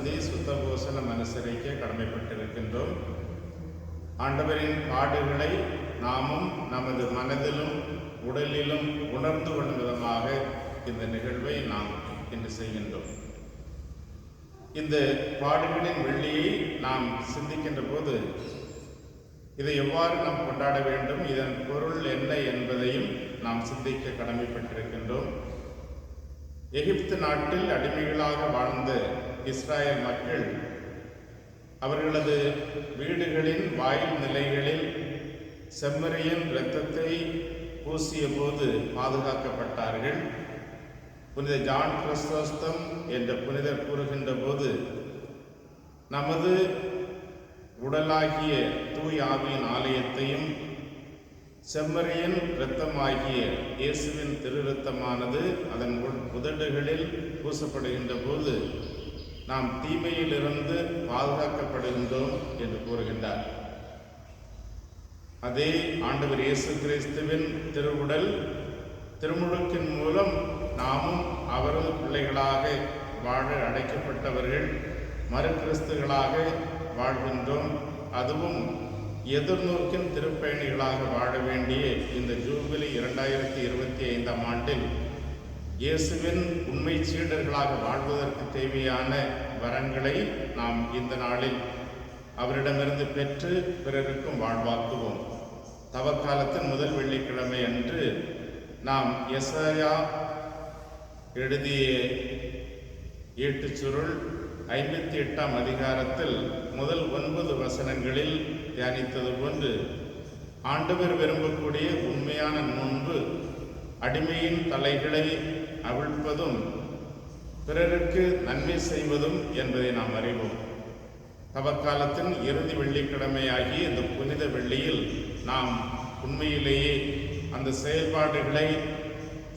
சிந்தி சுத்தபோசனம் அனுசரிக்க கடமைப்பட்டிருக்கின்றோம். ஆண்டவரின் பாடுகளை நாமும் நமது மனதிலும் உடலிலும் உணர்ந்து கொள்ளும் விதமாக இந்த நிகழ்வை நாம் இன்று செய்கின்றோம். இந்த பாடுகளின் வெள்ளியை நாம் சிந்திக்கின்ற போது இதை எவ்வாறு நாம் கொண்டாட வேண்டும், இதன் பொருள் என்ன என்பதையும் நாம் சிந்திக்க கடமைப்பட்டிருக்கின்றோம். எகிப்து நாட்டில் அடிமைகளாக வாழ்ந்த இஸ்ராயல் மக்கள் அவர்களது வீடுகளின் வாயில் நிலைகளில் செம்மறியின் இரத்தத்தை பூசிய போது பாதுகாக்கப்பட்டார்கள். புனித ஜான் கிறிஸ்தோஸ்தம் என்ற புனிதர் கூறுகின்ற போது, நமது உடலாகிய தூய் ஆவியின் ஆலயத்தையும் செம்மறியின் இரத்தமாகிய இயேசுவின் திருரத்தமானது அதன் உதடுகளில் பூசப்படுகின்ற போது நாம் தீமையிலிருந்து பாதுகாக்கப்படுகின்றோம் என்று கூறுகின்றார். அதே ஆண்டவர் இயேசு கிறிஸ்துவின் திருவுடல் திருமுழுக்கின் மூலம் நாமும் அவரது பிள்ளைகளாக வாழ அழைக்கப்பட்டவர்கள், மறு கிறிஸ்துகளாக வாழ்கின்றோம். அதுவும் எதிர்நோக்கின் திருப்பயணிகளாக வாழ வேண்டிய இந்த ஜூபிலி 2025 ஆண்டில் இயேசுவின் உண்மை சீடர்களாக வாழ்வதற்கு தேவையான வரங்களை நாம் இந்த நாளில் அவரிடமிருந்து பெற்று பிறருக்கும் வாழ்வாக்குவோம். தவக்காலத்தின் முதல் வெள்ளிக்கிழமை அன்று நாம் எசாயா எழுதிய ஏட்டுச்சுருள் 58ஆம் அதிகாரத்தில் முதல் 9 வசனங்களில் தியானித்தது போன்று, ஆண்டவர் விரும்பக்கூடிய உண்மையான நோன்பு அடிமையின் தலைகளை அவிழ்ப்பதும் பிறருக்கு நன்மை செய்வதும் என்பதை நாம் அறிவோம். தவக்காலத்தின் இறுதி வெள்ளிக்கிழமையாகிய இந்த புனித வெள்ளியில் நாம் உண்மையிலேயே அந்த செயல்பாடுகளை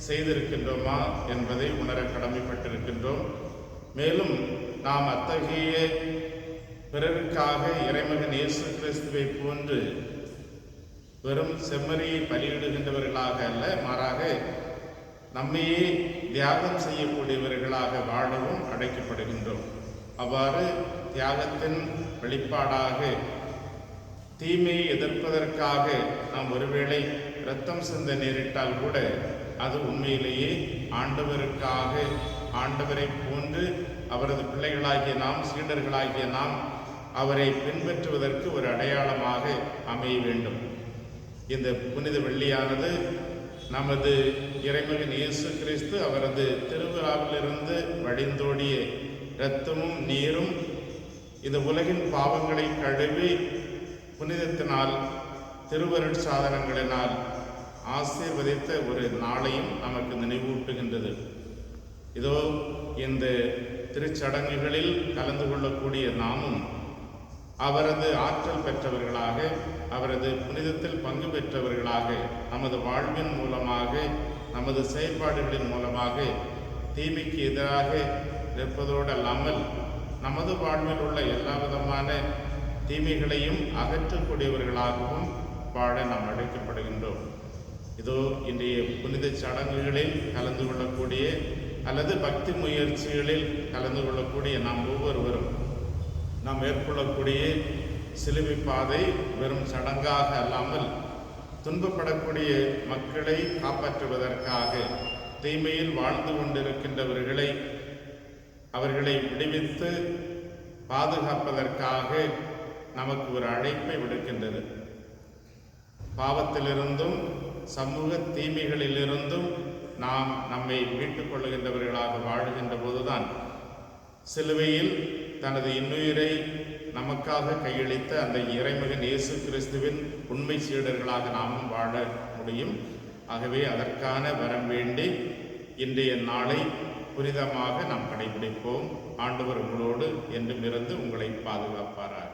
செய்திருக்கின்றோமா என்பதை உணர கடமைப்பட்டிருக்கின்றோம். மேலும் நாம் அத்தகைய பிறருக்காக இறைமகன் இயேசு கிறிஸ்துவை போன்று வெறும் செம்மறியை பலியிடுகின்றவர்களாக அல்ல, மாறாக நம்மையே தியாகம் செய்யக்கூடியவர்களாக வாழவும் அழைக்கப்படுகின்றோம். அவ்வாறு தியாகத்தின் வெளிப்பாடாக தீமையை எதிர்ப்பதற்காக நாம் ஒருவேளை இரத்தம் சிந்த நேரிட்டால் கூட அது உண்மையிலேயே ஆண்டவருக்காக, ஆண்டவரை போன்று அவரது பிள்ளைகளாகிய நாம், சீடர்களாகிய நாம் அவரை பின்பற்றுவதற்கு ஒரு அடையாளமாக அமைய வேண்டும். இந்த புனித வெள்ளியானது நமது இறைமகன் இயேசு கிறிஸ்து அவரது திருவிழாவிலிருந்து வழிந்தோடிய இரத்தமும் நீரும் இந்த உலகின் பாவங்களை கழுவி புனிதத்தினால் திருவருட்சாதனங்களினால் ஆசீர்வதித்த ஒரு நாளையும் நமக்கு நினைவூட்டுகின்றது. இதோ இந்த திருச்சடங்குகளில் கலந்து கொள்ளக்கூடிய நாமும் அவரது ஆற்றல் பெற்றவர்களாக, அவரது புனிதத்தில் பங்கு பெற்றவர்களாக, நமது வாழ்வின் மூலமாக, நமது செயல்பாடுகளின் மூலமாக தீமைக்கு எதிராக நிற்பதோடு அல்லாமல் நமது வாழ்வில் உள்ள எல்லா விதமான தீமைகளையும் அகற்றக்கூடியவர்களாகவும் வாழ நாம் அழைக்கப்படுகின்றோம். இதோ இன்றைய புனித சடங்குகளில் கலந்து கொள்ளக்கூடிய அல்லது பக்தி முயற்சிகளில் கலந்து கொள்ளக்கூடிய நாம் ஒவ்வொருவரும் நாம் மேற்கொள்ளக்கூடிய சிலுவை பாதை வெறும் சடங்காக அல்லாமல் துன்பப்படக்கூடிய மக்களை காப்பாற்றுவதற்காக, தீமையில் வாழ்ந்து கொண்டிருக்கின்றவர்களை அவர்களை விடுவித்து பாதுகாப்பதற்காக நமக்கு ஒரு அழைப்பை விடுக்கின்றது. பாவத்திலிருந்தும் சமூக தீமைகளிலிருந்தும் நாம் நம்மை மீட்டுக் கொள்ளுகின்றவர்களாக வாழ்கின்ற போதுதான் சிலுவையில் தனது இன்னுயிரை நமக்காக கையளித்த அந்த இறைமகன் இயேசு கிறிஸ்துவின் உண்மை சீடர்களாக நாமும் வாழ முடியும். ஆகவே அதற்கான வரம் வேண்டி இன்றைய நாளை புனிதமாக நாம் கடைபிடிப்போம். ஆண்டவர் உங்களோடு என்றும் இருந்து உங்களை பாதுகாப்பாராக.